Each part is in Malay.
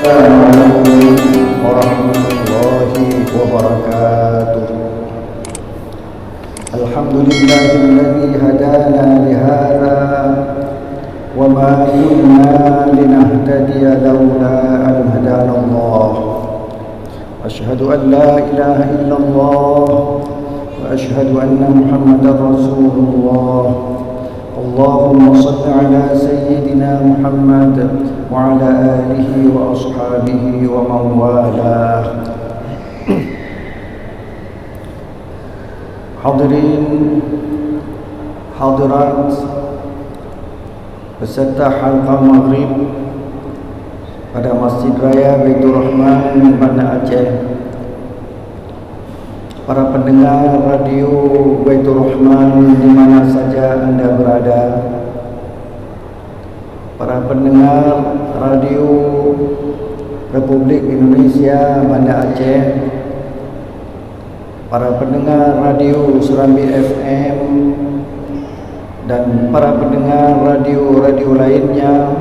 Assalamualaikum warahmatullahi wabarakatuh. Alhamdulillahilladzi hadana lihadza wa ma kunna linahtadiya laula an hadana Allah. Asyhadu an la ilaha illallah wa asyhadu anna Muhammadar Rasulullah. Allahumma salli ala sayyidina Muhammad wa ala alihi wa ashabihi wa man walah. Hadirin hadirat peserta halqa maghrib pada Masjid Raya Baitur Rahman Banda Aceh, para pendengar radio Baitur Rahman di mana saja Anda berada, para pendengar radio Republik Indonesia Banda Aceh, para pendengar radio Serambi FM, dan para pendengar radio-radio lainnya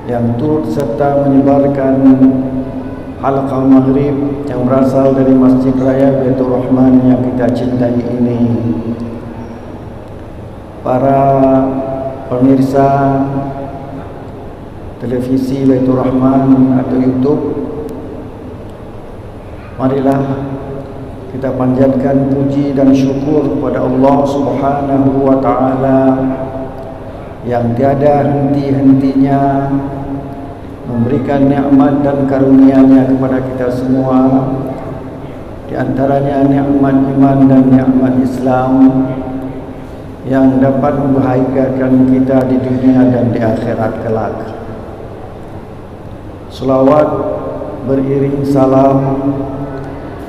yang turut serta menyebarkan halqa maghrib yang berasal dari Masjid Raya Baitur Rahman yang kita cintai ini. Para pemirsa televisi Baitur Rahman atau YouTube, marilah kita panjatkan puji dan syukur kepada Allah Subhanahu wa taala yang tiada henti-hentinya memberikan nikmat dan karunia-Nya kepada kita semua, di antaranya nikmat iman dan nikmat Islam yang dapat membahagiakan kita di dunia dan di akhirat kelak. Selawat beriring salam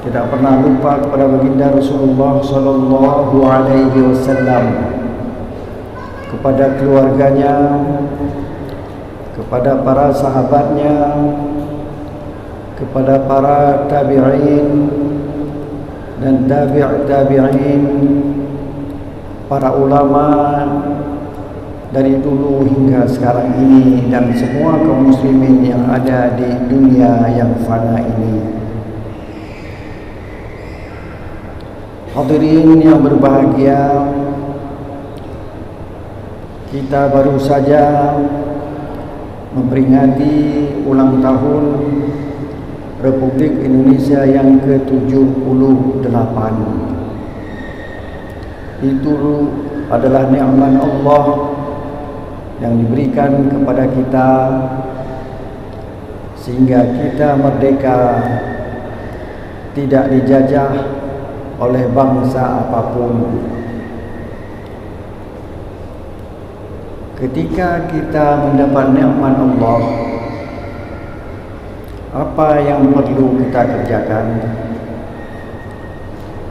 tidak pernah lupa kepada baginda Rasulullah sallallahu alaihi wasallam, kepada keluarganya, kepada para sahabatnya, kepada para tabi'in dan tabi'in, para ulama dari dulu hingga sekarang ini, dan semua kaum muslimin yang ada di dunia yang fana ini. Hadirin yang berbahagia, kita baru saja memperingati ulang tahun Republik Indonesia yang ke-78. Itu adalah nikmat Allah yang diberikan kepada kita sehingga kita merdeka, tidak dijajah oleh bangsa apapun. Ketika kita mendapat nikmat Allah, apa yang perlu kita kerjakan?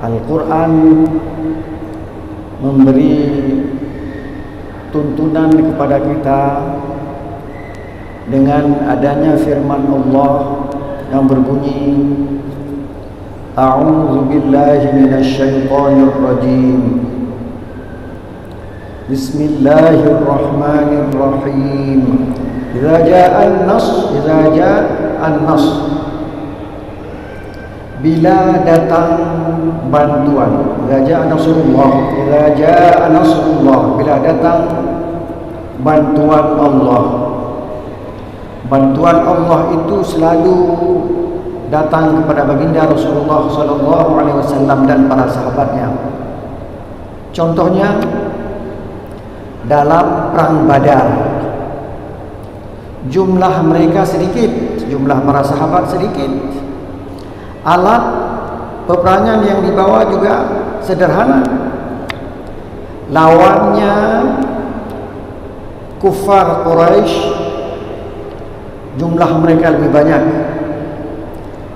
Al-Quran memberi tuntunan kepada kita dengan adanya firman Allah yang berbunyi, A'udzu billahi minasy syaithanir rajim. Bismillahirrahmanirrahim. Idza ja'an nas, bila datang bantuan. Idza ja'a nasrullah, bila datang bantuan Allah. Bantuan Allah itu selalu datang kepada baginda Rasulullah sallallahu alaihi wasallam dan para sahabatnya. Contohnya dalam perang Badar, jumlah mereka sedikit, jumlah para sahabat sedikit, alat peperangan yang dibawa juga sederhana. Lawannya kufar Quraisy, jumlah mereka lebih banyak,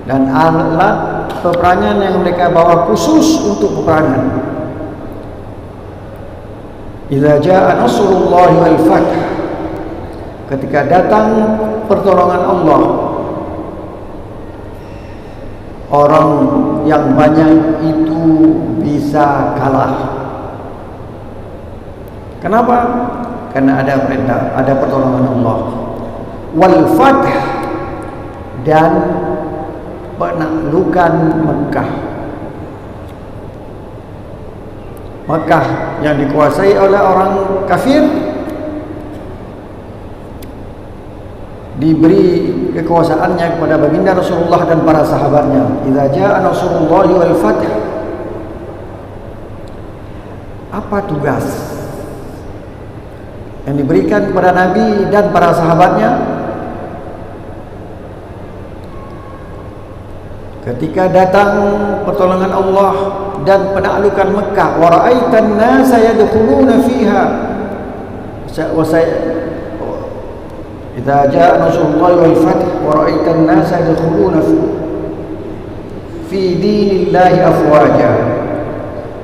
dan alat peperangan yang mereka bawa khusus untuk peperangan. Idza jaa nasrullahi wal fath, ketika datang pertolongan Allah, orang yang banyak itu bisa kalah. Kenapa? Karena ada perintah, ada pertolongan Allah. Wal fath, dan penaklukan Mekah. Mekah yang dikuasai oleh orang kafir diberi kekuasaannya kepada baginda Rasulullah dan para sahabatnya. Idza jaa nasrullahi wal fath. Apa tugas yang diberikan kepada Nabi dan para sahabatnya ketika datang pertolongan Allah dan penaklukan Mekah? Wa ra'aitan nasa yadkhuluna fiha wa idza jaa nasrullahi wal fath wa ra'aitan nasa yadkhuluna fi dinillahi afwaja.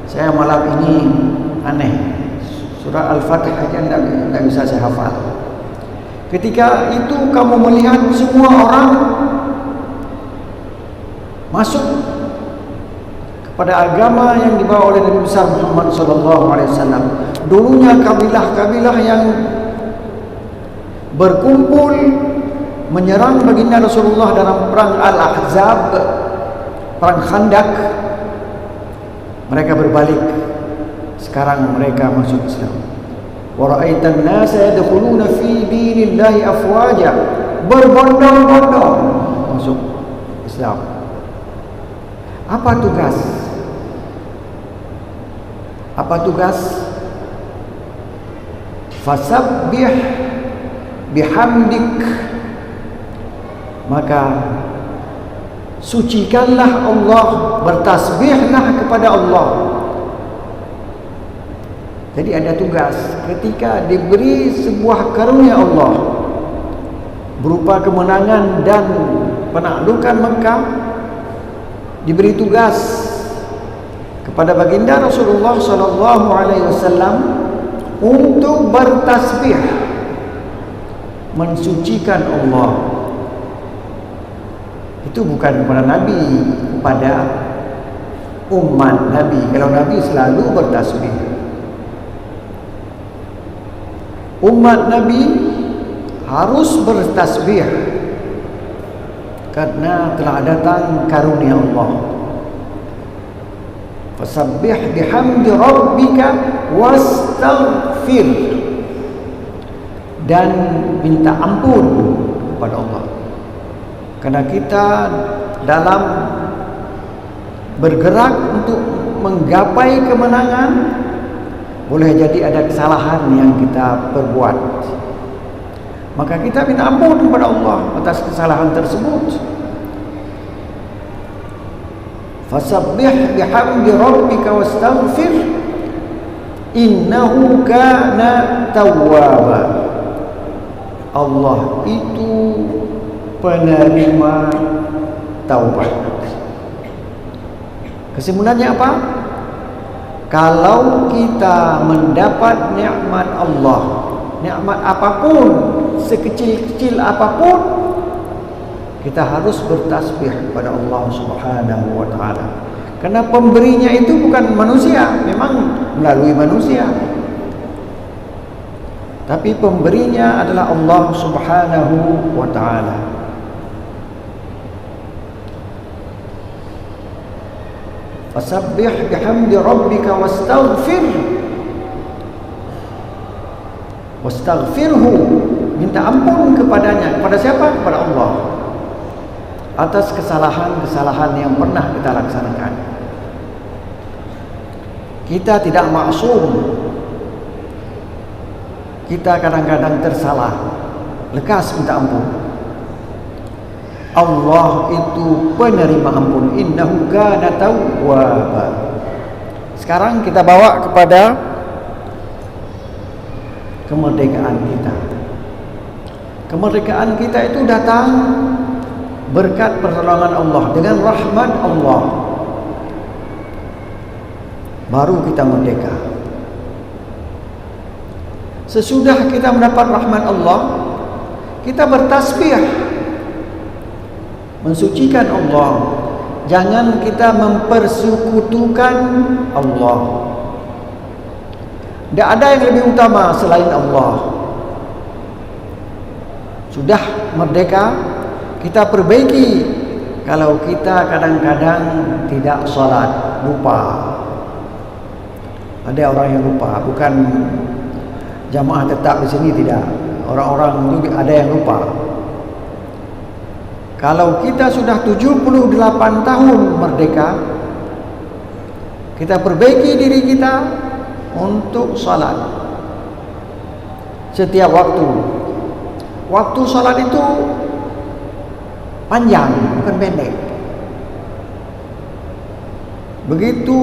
Saya malam ini aneh, surah Al-Fatih aja tidak bisa saya hafal. Ketika itu kamu melihat semua orang masuk kepada agama yang dibawa oleh Nabi besar Muhammad SAW. Dulunya kabilah-kabilah yang berkumpul menyerang baginda Rasulullah dalam perang Al-Ahzab, perang Khandak, mereka berbalik. Sekarang mereka masuk Islam. Wa ra'aitan nasa yadkhuluna fi dinillahi afwaja, berbondong-bondong masuk Islam. Apa tugas? Apa tugas? Fasabbih bihamdik, maka sucikanlah Allah, bertasbihlah kepada Allah. Jadi ada tugas ketika diberi sebuah karunia Allah berupa kemenangan dan penaklukan Mekah, diberi tugas kepada baginda Rasulullah SAW untuk bertasbih, mensucikan Allah. Itu bukan kepada Nabi, kepada umat Nabi. Kalau Nabi selalu bertasbih, umat Nabi harus bertasbih karena telah datang karunia Allah. Fasabbih bihamdi rabbika wastaghfir, dan minta ampun kepada Allah. Karena kita dalam bergerak untuk menggapai kemenangan, boleh jadi ada kesalahan yang kita perbuat, maka kita minta ampun kepada Allah atas kesalahan tersebut. Fasabbih bihamdi rabbika wastaghfir innahu kana tawwaba. Allah itu penerima taubat. Kesimpulannya apa? Kalau kita mendapat nikmat Allah, nikmat apapun, sekecil-kecil apapun, kita harus bertasbih kepada Allah Subhanahu wa taala. Karena pemberinya itu bukan manusia, memang melalui manusia, tapi pemberinya adalah Allah Subhanahu wa taala. Fasabbih bihamdi rabbika wastaghfirhu, minta ampun kepadanya. Kepada siapa? Kepada Allah, atas kesalahan-kesalahan yang pernah kita laksanakan. Kita tidak maksum, kita kadang-kadang tersalah, lekas minta ampun. Allah itu penerima ampun, innahu kana tawwaba. Sekarang kita bawa kepada kemerdekaan kita. Kemerdekaan kita itu datang berkat pertolongan Allah, dengan rahmat Allah baru kita merdeka. Sesudah kita mendapat rahmat Allah, kita bertasbih, mensucikan Allah. Jangan kita mempersekutukan Allah. Tidak ada yang lebih utama selain Allah. Sudah merdeka, kita perbaiki. Kalau kita kadang-kadang tidak salat, lupa. Ada orang yang lupa, bukan jamaah tetap di sini, tidak. Orang-orang itu ada yang lupa. Kalau kita sudah 78 tahun merdeka, kita perbaiki diri kita untuk salat setiap waktu. Waktu salat itu panjang, bukan pendek. Begitu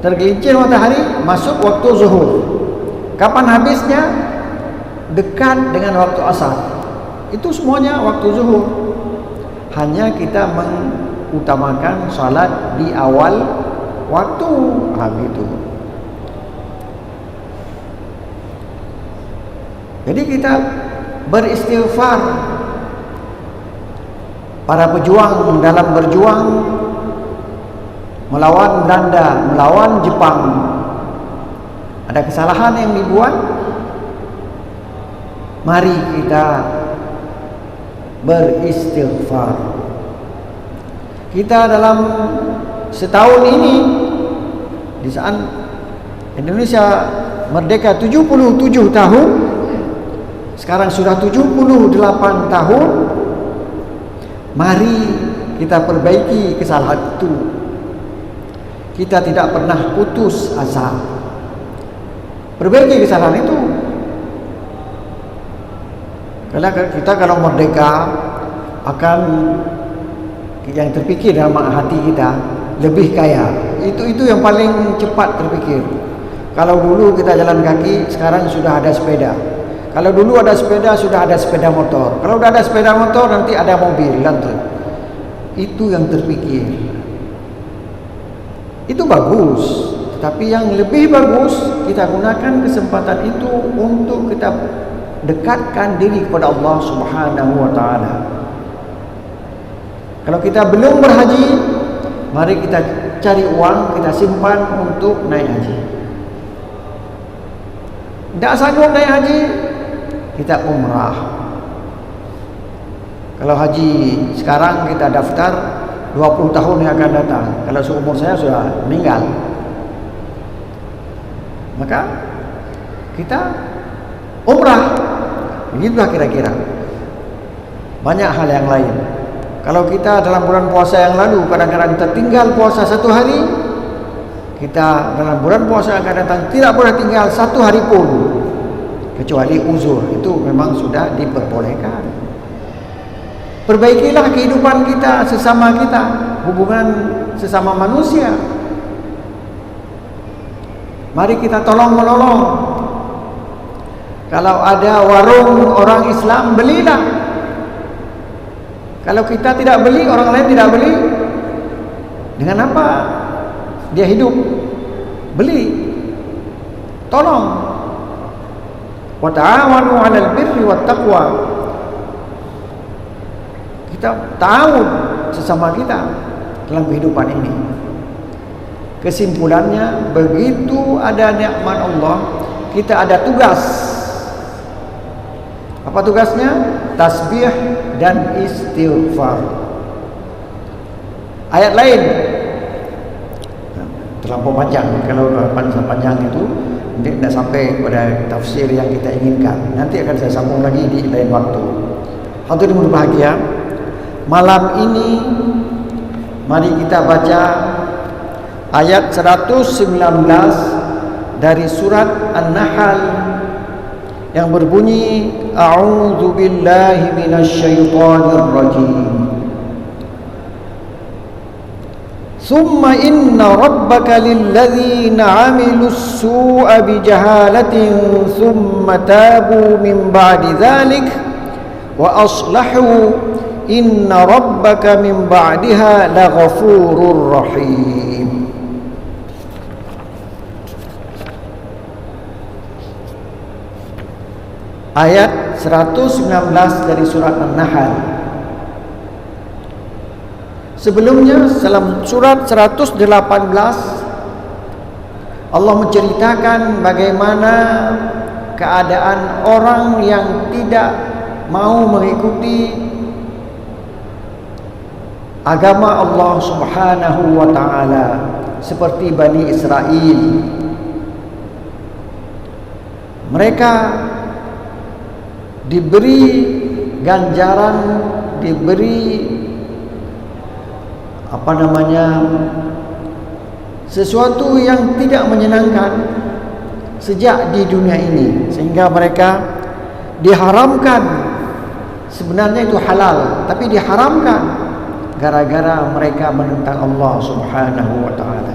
tergelincir matahari, masuk waktu zuhur. Kapan habisnya? Dekat dengan waktu asar. Itu semuanya waktu zuhur. Hanya kita mengutamakan salat di awal waktu. Begitu. Jadi kita beristighfar. Para pejuang dalam berjuang melawan Belanda, melawan Jepang, ada kesalahan yang dibuat, mari kita beristighfar. Kita dalam setahun ini, di saat Indonesia merdeka 77 tahun, sekarang sudah 78 tahun, mari kita perbaiki kesalahan itu. Kita tidak pernah putus asa. Perbaiki kesalahan itu. Karena kita kalau merdeka akan, yang terpikir dalam hati kita, lebih kaya. Itu yang paling cepat terpikir. Kalau dulu kita jalan kaki, sekarang sudah ada sepeda. Kalau dulu ada sepeda, sudah ada sepeda motor. Kalau sudah ada sepeda motor, nanti ada mobil. Itu yang terpikir. Itu bagus, tapi yang lebih bagus, kita gunakan kesempatan itu untuk kita dekatkan diri kepada Allah Subhanahu wa ta'ala. Kalau kita belum berhaji, mari kita cari uang, kita simpan untuk naik haji. Tidak sanggup naik haji, kita umrah. Kalau haji sekarang kita daftar 20 tahun yang akan datang. Kalau seumur saya sudah meninggal, maka kita umrah. Begitulah kira-kira. Banyak hal yang lain. Kalau kita dalam bulan puasa yang lalu kadang-kadang tertinggal puasa 1 hari, kita dalam bulan puasa yang akan datang tidak boleh tinggal 1 hari pun, kecuali uzur. Itu memang sudah diperbolehkan. Perbaikilah kehidupan kita, sesama kita, hubungan sesama manusia. Mari kita tolong menolong. Kalau ada warung orang Islam, belilah. Kalau kita tidak beli, orang lain tidak beli, dengan apa dia hidup? Beli. Tolong. Wa ta'awanu 'alal birri wat taqwa. Kita tahu sesama kita dalam kehidupan ini. Kesimpulannya, begitu ada nikmat Allah, kita ada tugas. Apa tugasnya? Tasbih dan istighfar. Ayat lain terlampau panjang. Kalau panjang itu tidak sampai pada tafsir yang kita inginkan. Nanti akan saya sambung lagi di lain waktu. Hadirin berbahagia, malam ini mari kita baca ayat 119 dari surat An-Nahl yang berbunyi, A'udzu billahi minasyaitonir rajim. Summa inna rabbaka lilladzina 'amilus su'a bijahalatin summa tabu min ba'di dzalik wa aslahu inna rabbaka min ba'daha laghafurur rahim. Ayat 119 dari surat An-Nahl. Sebelumnya dalam surat 118 Allah menceritakan bagaimana keadaan orang yang tidak mau mengikuti agama Allah Subhanahu wa ta'ala, seperti Bani Israel. Mereka diberi ganjaran, diberi sesuatu yang tidak menyenangkan sejak di dunia ini, sehingga mereka diharamkan. Sebenarnya itu halal, tapi diharamkan gara-gara mereka menentang Allah Subhanahu wa ta'ala.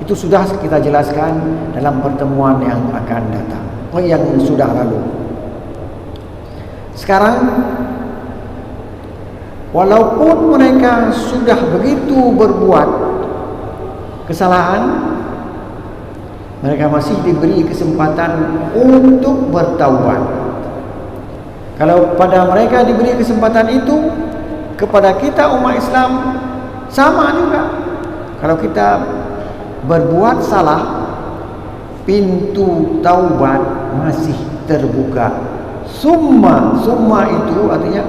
Itu sudah kita jelaskan dalam pertemuan yang akan datang, yang sudah lalu. Sekarang, walaupun mereka sudah begitu berbuat kesalahan, mereka masih diberi kesempatan untuk bertaubat. Kalau pada mereka diberi kesempatan itu, kepada kita umat Islam sama juga. Kalau kita berbuat salah, pintu taubat masih terbuka. Summa itu artinya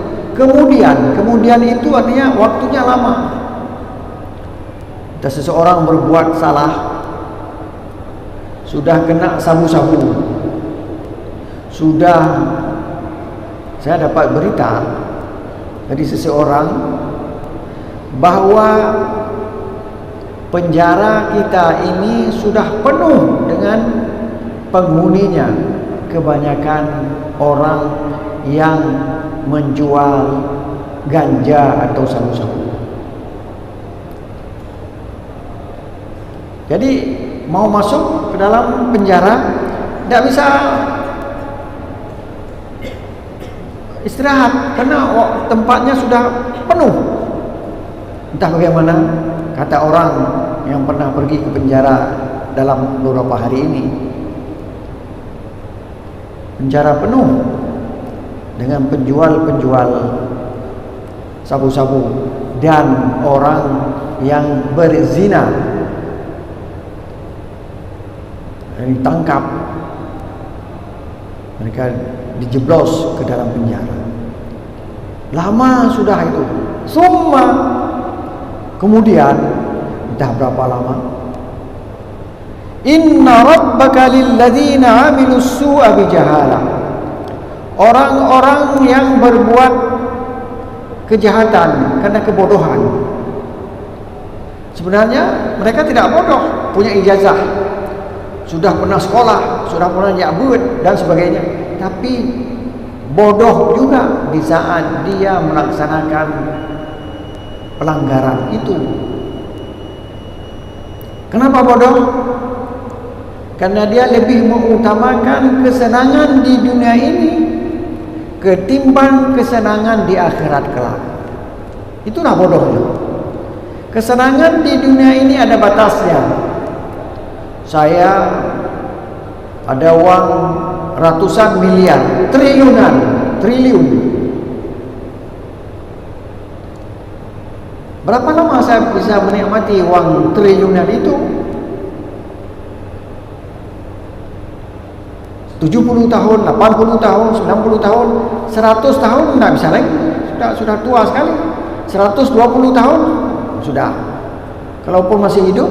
kemudian itu artinya waktunya lama. Dan seseorang berbuat salah, sudah kena sabu-sabu, saya dapat berita dari seseorang bahwa penjara kita ini sudah penuh dengan penghuninya, kebanyakan orang yang menjual ganja atau sabu-sabu. Jadi mau masuk ke dalam penjara tidak bisa istirahat karena tempatnya sudah penuh. Entah bagaimana, kata orang yang pernah pergi ke penjara dalam beberapa hari ini, penjara penuh dengan penjual-penjual sabu-sabu dan orang yang berzina. Dan ditangkap, mereka dijeblos ke dalam penjara. Lama sudah itu. Summa kemudian entah berapa lama, inna rabbaka lilladzina amilus su'a bijahalah, orang-orang yang berbuat kejahatan karena kebodohan. Sebenarnya mereka tidak bodoh, punya ijazah, sudah pernah sekolah, sudah pernah nyabut dan sebagainya, tapi bodoh juga di saat dia melaksanakan pelanggaran itu. Kenapa bodoh? Karena dia lebih mengutamakan kesenangan di dunia ini ketimbang kesenangan di akhirat kelak. Itulah bodohnya. Kesenangan di dunia ini ada batasnya. Saya ada uang ratusan miliar, triliun. Berapa lama saya bisa menikmati uang triliunan itu? 70 tahun, 80 tahun, 90 tahun, 100 tahun tidak bisa lagi. Sudah tua sekali. 120 tahun sudah. Kalaupun masih hidup,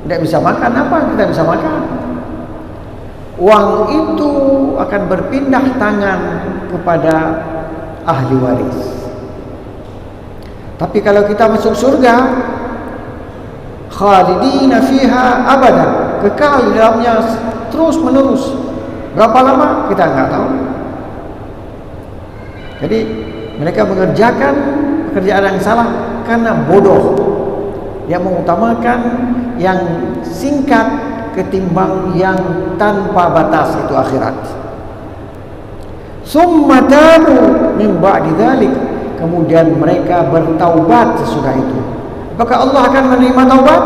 tidak bisa makan, apa kita bisa makan? Uang itu akan berpindah tangan kepada ahli waris. Tapi kalau kita masuk surga, khalidina fiha abadan, kekal di dalamnya terus menerus. Berapa lama kita enggak tahu. Jadi mereka mengerjakan pekerjaan yang salah karena bodoh. Dia mengutamakan yang singkat ketimbang yang tanpa batas, itu akhirat. Summa tabu min ba'di dzalik, kemudian mereka bertaubat sesudah itu. Apakah Allah akan menerima taubat?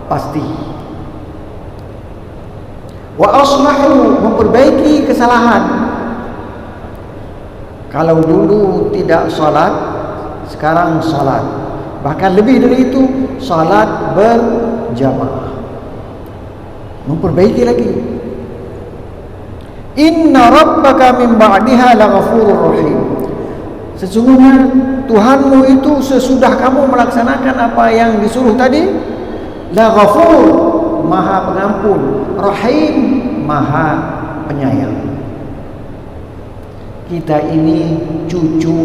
Pasti. Wa aslahu, memperbaiki kesalahan. Kalau dulu tidak salat, sekarang salat. Bahkan lebih dari itu, salat berjamaah. Memperbaiki lagi. Inna rabbaka min ba'diha laghafurur rahim. Sesungguhnya Tuhanmu itu sesudah kamu melaksanakan apa yang disuruh tadi, la ghafur, maha pengampun, rahim, maha penyayang. Kita ini cucu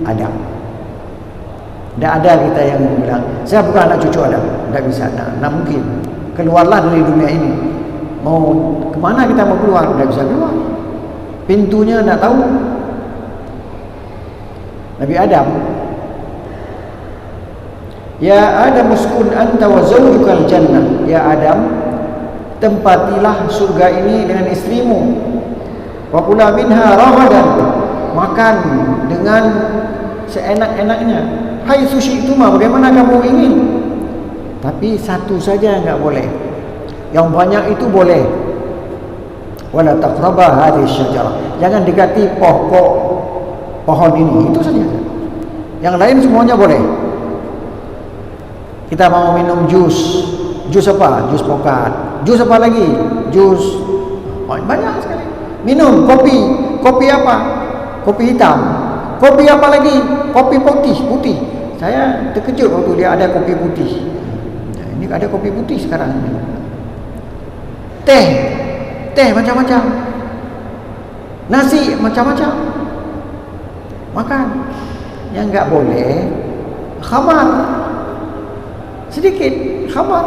Adam. Tidak ada kita yang bilang saya bukan anak cucu Adam. Tidak bisa, tidak mungkin. Keluarlah dari dunia ini. Mau kemana kita mau keluar? Tidak bisa keluar. Pintunya tidak tahu. Nabi Adam, ya Adam uskun anta wa zawjukal jannah. Ya Adam, tempatilah surga ini dengan istrimu. Wa kula minha ragadan, makan dengan seenak-enaknya. Hai sushi itu mah bagaimana kamu ingin. Tapi satu saja enggak boleh. Yang banyak itu boleh. Wala taqraba hadhihi syajarah. Jangan dekati pohon ini, itu saja. Yang lain semuanya boleh. Kita mau minum jus apa? Jus pokat. Jus apa lagi? Jus banyak sekali. Minum kopi apa? Kopi hitam. Kopi apa lagi? Kopi putih. Saya terkejut waktu dia ada kopi putih. Ini ada kopi putih sekarang. Teh macam-macam. Nasi macam-macam. Makan. Yang enggak boleh khamar, sedikit khamar.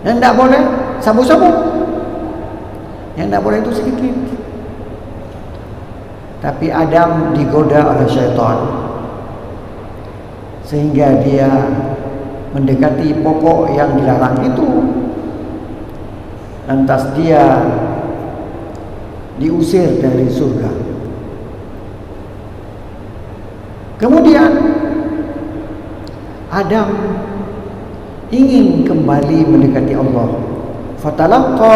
Yang enggak boleh sabu-sabu. Yang enggak boleh itu sedikit. Tapi Adam digoda oleh syaitan sehingga dia mendekati pokok yang dilarang itu. Lantas dia diusir dari surga. Kemudian Adam ingin kembali mendekati Allah. Fatalaqqa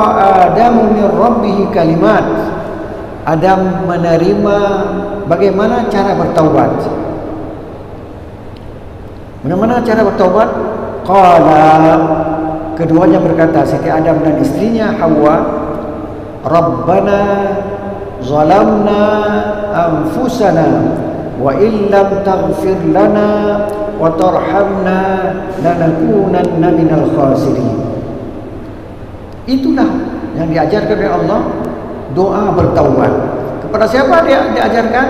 Adamu min rabbih kalimat. Adam menerima bagaimana cara bertaubat. Bagaimana cara bertaubat? Qala, keduanya berkata, Siti Adam dan istrinya Hawa, Rabbana zalamna anfusana wa illam taghfir lana wa tarhamna lanakunanna minal khasirin. Itulah yang diajarkan oleh Allah, doa bertaubat. Kepada siapa dia diajarkan?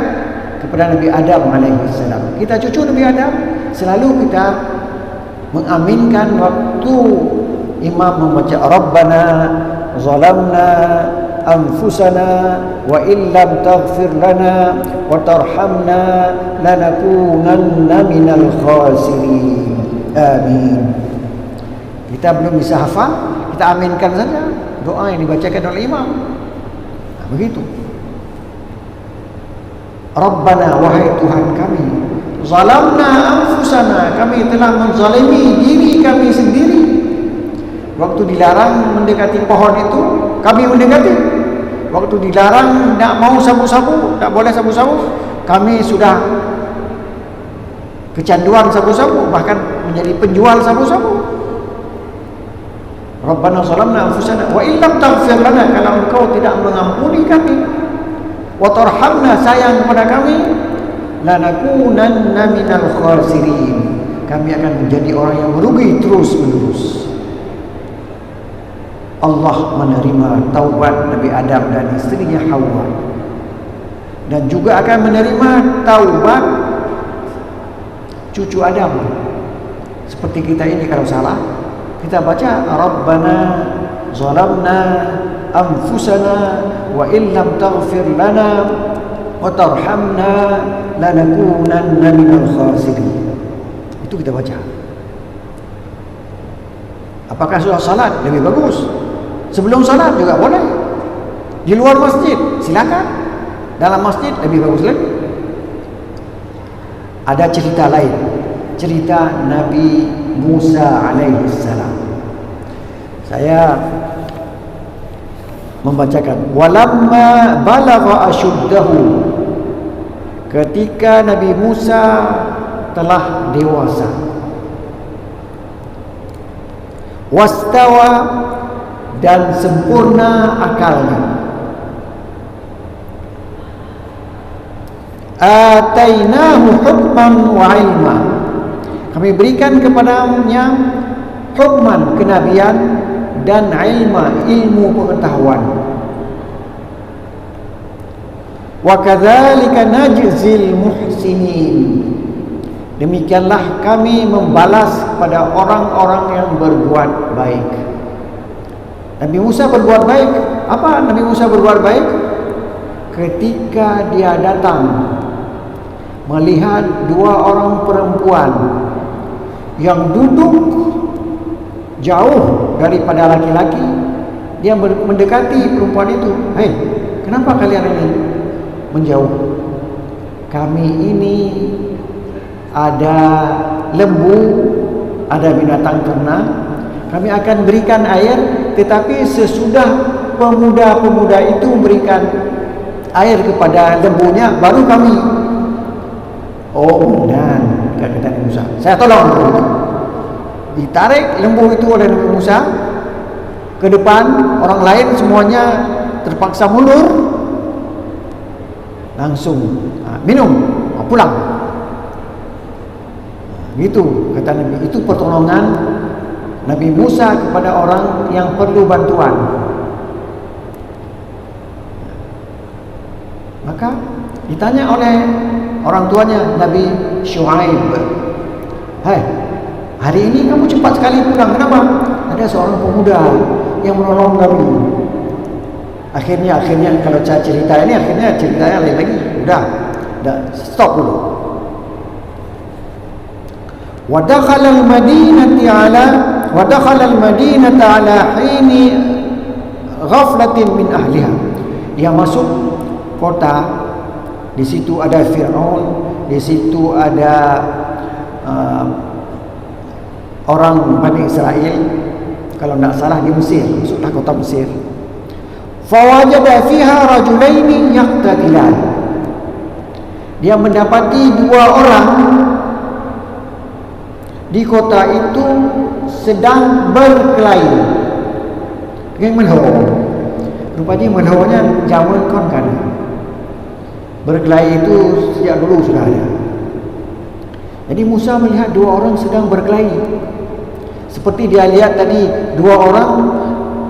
Kepada Nabi Adam alaihissalam. Kita cucu Nabi Adam, selalu kita mengaminkan waktu imam membaca Rabbana zalamna anfusana wa illam taghfir lana wa tarhamna lanakunanna minal khasirin. Amin. Kita belum bisa hafal, kita aminkan saja doa yang dibacakan oleh imam. Begitu. Rabbana, wahai Tuhan kami, zalamna anfusana, kami telah menzalimi diri kami sendiri. Waktu dilarang mendekati pohon itu, kami mendekati. Waktu dilarang tidak mau sabu-sabu, tak boleh sabu-sabu, kami sudah kecanduan sabu-sabu, bahkan menjadi penjual sabu-sabu. Rabbana zalamna anfusana wa illam taghfir lana, kalau engkau tidak mengampuni kami, wa tarhamna, sayang kepada kami, lanakunanna minal khasirin, kami akan menjadi orang yang merugi terus-menerus. Allah menerima taubat Nabi Adam dan istrinya Hawa, dan juga akan menerima taubat cucu Adam. Seperti kita ini kalau salah, kita baca Rabbana zalamna anfusana wa illam taghfir lana wa tarhamna lanakunanna minal khasirin. Itu kita baca. Apakah sudah salat? Lebih bagus. Sebelum salat juga boleh. Di luar masjid silakan. Dalam masjid lebih bagus lagi. Ada cerita lain, cerita Nabi Musa alaihissalam. Saya membacakan, walamma balagha asyuddahu, ketika Nabi Musa telah dewasa, wastawa, dan sempurna akalnya, atainahu hukman wa ilma. Kami berikan kepadanya hukman, kenabian, dan ilma, ilmu pengetahuan. Wa kadzalika najzil muhsinin. Demikianlah kami membalas pada orang-orang yang berbuat baik. Nabi Musa berbuat baik. Apa Nabi Musa berbuat baik? Ketika dia datang melihat dua orang perempuan yang duduk jauh daripada laki-laki, dia mendekati perempuan itu. Hei, kenapa kalian ini menjauh? Kami ini ada lembu, ada binatang ternak. Kami akan berikan air, tetapi sesudah pemuda-pemuda itu memberikan air kepada lembunya, baru kami. Oh, dan kata Nabi Musa, saya tolong lembu itu. Ditarik lembu itu oleh Nabi Musa ke depan, orang lain semuanya terpaksa mundur. Langsung minum, pulang. Gitu kata Nabi. Itu pertolongan Nabi Musa kepada orang yang perlu bantuan. Maka ditanya oleh orang tuanya Nabi Syuaib, "Hai, hari ini kamu cepat sekali pulang. Kenapa?" Ada seorang pemuda yang menolong kami. Akhirnya kalau saya cerita ini, akhirnya ceritanya lain lagi. Udah stop dulu. Wa dakhala al-madinata ala hini ghaflatin min ahliha. Dia masuk kota. Di situ ada Fir'aun, di situ ada orang Bani Israel. Kalau tidak salah di Mesir, masuklah kota Mesir. Fawajada fiha rajulaini yaqtatilan. Dia mendapati dua orang di kota itu sedang berkelahi dengan menhaur. Rupanya menhaurnya zaman kan. Berkelahi itu sejak dulu sudah ada. Jadi Musa melihat dua orang sedang berkelahi. Seperti dia lihat tadi, dua orang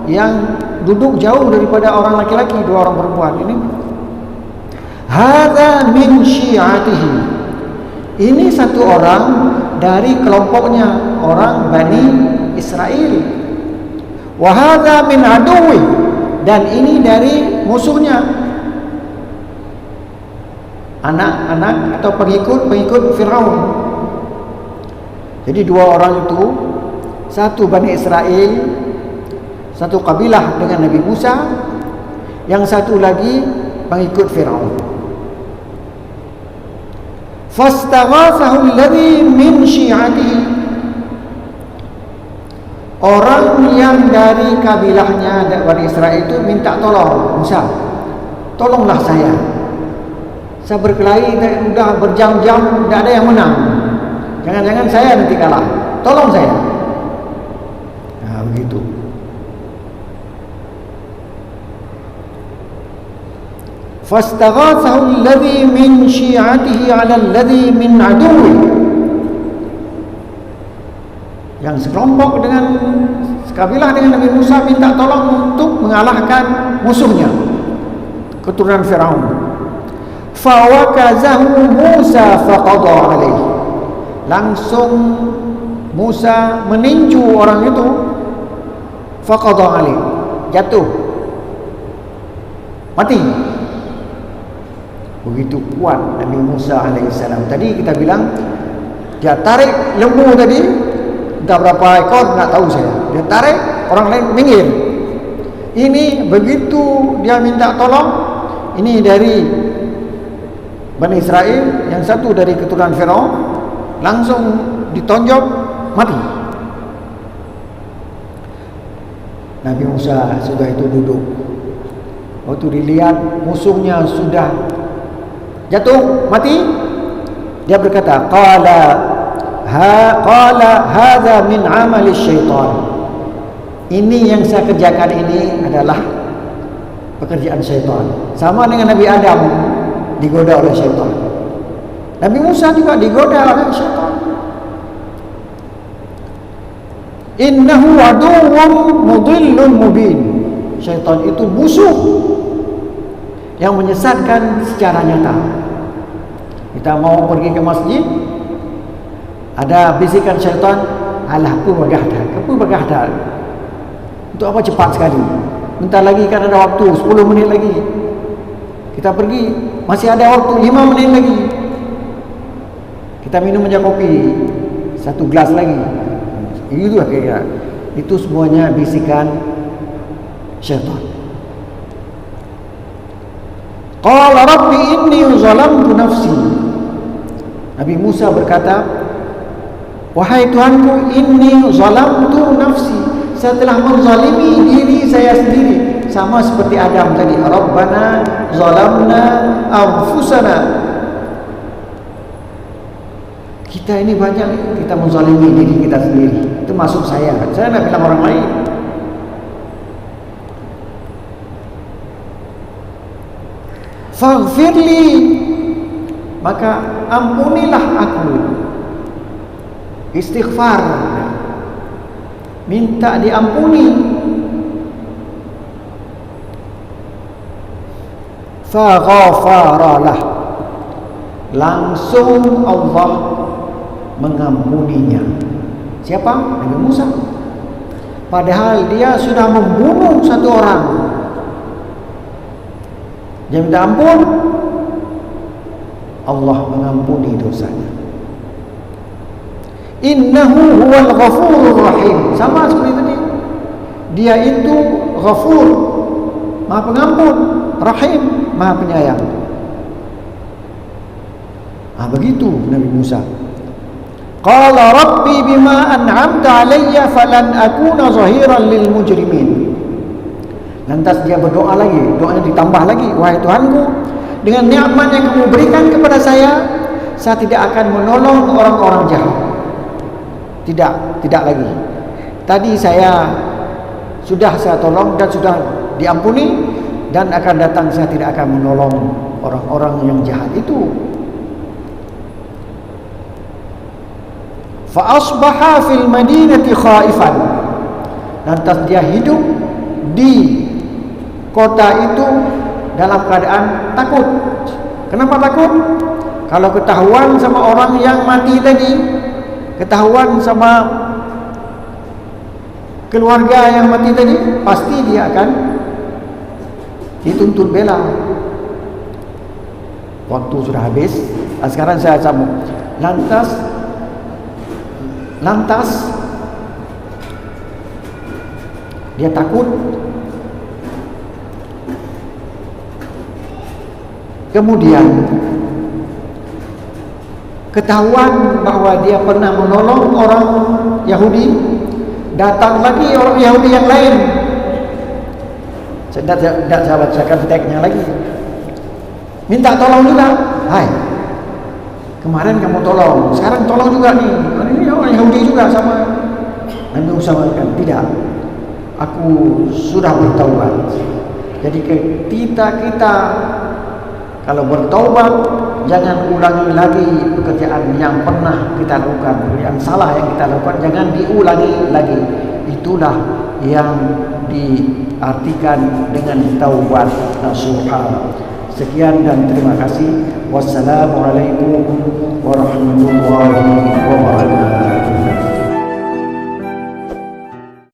yang duduk jauh daripada orang laki-laki, dua orang perempuan ini. Hadza min syi'atihi. Ini satu orang dari kelompoknya, orang Bani Israel. Wa hadza min aduwi. Dan ini dari musuhnya, anak-anak atau pengikut Fir'aun. Jadi dua orang itu, satu Bani Israel, satu kabilah dengan Nabi Musa, yang satu lagi pengikut Fir'aun. Fastaghathahu alladhi min syi'atihi. Orang yang dari kabilahnya Bani Israel itu minta tolong Musa, tolonglah saya berkelahi sudah berjam-jam, tidak ada yang menang. Jangan-jangan saya nanti kalah. Tolong saya. Nah, begitu. Fastaghathahu alladhi min syi'atihi 'ala alladhi min aduwwi. Yang sekelompok dengan sekabilah dengan Nabi Musa minta tolong untuk mengalahkan musuhnya, keturunan Firaun. Fawakazahu Musa faqada alaihi. Langsung Musa meninju orang itu. Faqada alaihi, jatuh, mati. Begitu kuat Nabi Musa alaihissalam. Tadi kita bilang dia tarik lembu tadi, entah berapa ekor tak tahu saya. Dia tarik, orang lain minggir. Ini begitu dia minta tolong, ini dari Bani Israel, yang satu dari keturunan Firaun, langsung ditonjok, mati. Nabi Musa sudah itu duduk. Waktu dilihat musuhnya sudah jatuh, mati, dia berkata, qala hadza min amali syaitan. Ini yang saya kerjakan ini adalah pekerjaan syaitan. Sama dengan Nabi Adam digoda oleh syaitan. Nabi Musa juga digoda oleh syaitan. Innahu aduwwun mudhillun mubin. Syaitan itu musuh yang menyesatkan secara nyata. Kita mau pergi ke masjid, ada bisikan syaitan, alah kapu bagahda. Untuk apa cepat sekali? Bentar lagi kan ada waktu, 10 menit lagi. Kita pergi, masih ada waktu 5 menit lagi. Kita minum aja kopi, 1 gelas lagi. Itu kira-kira. Itu semuanya bisikan syaitan. Qala rabbi inni zalamtu nafsi. Nabi Musa berkata, wahai Tuhanku, inni zalamtu nafsi, saya telah menzalimi diri saya sendiri. Sama seperti Adam tadi, Rabbana zalamna anfusana. Kita ini banyak kita menzalimi diri kita sendiri. Itu masuk saya nak bilang orang lain. Faghfirli, maka ampunilah aku. Istighfar, minta diampuni. Faghafaralah, langsung Allah mengampuninya. Siapa? Nabi Musa. Padahal dia sudah membunuh satu orang. Dia minta ampun, Allah mengampuni dosanya. Innahu huwal ghafurur rahim. Sama seperti tadi. Dia itu Ghafur, Maha Pengampun, Rahim, Maha Penyayang. Begitu Nabi Musa. Qala rabbi bima an'amta alayya falan akuna zahiran lil mujrimin. Lantas dia berdoa lagi, doanya ditambah lagi, wahai Tuhanku, dengan nikmat yang kamu berikan kepada saya tidak akan menolong orang-orang jahat. Tidak lagi. Tadi saya tolong dan sudah diampuni, dan akan datang saya tidak akan menolong orang-orang yang jahat itu. Fa asbaha fil madinati khaifan. Lantas dia hidup di kota itu dalam keadaan takut. Kenapa takut? Kalau ketahuan sama orang yang mati tadi, ketahuan sama keluarga yang mati tadi, pasti dia akan dituntut bela. Waktu sudah habis. Sekarang saya sambung. Lantas dia takut. Kemudian ketahuan bahwa dia pernah menolong orang Yahudi, datang lagi orang Yahudi yang lain. Saya tidak bacakan teksnya lagi. Minta tolong juga. Hai, kemarin kamu tolong, sekarang tolong juga nih. Ini orang Yahudi juga sama. Nabi Musa mengatakan, tidak, aku sudah bertaubat. Jadi kita kalau bertaubat, jangan ulangi lagi pekerjaan yang pernah kita lakukan, yang salah yang kita lakukan, jangan diulangi lagi. Itulah yang diartikan dengan taubat nasuha. Sekian dan terima kasih. Wassalamualaikum warahmatullahi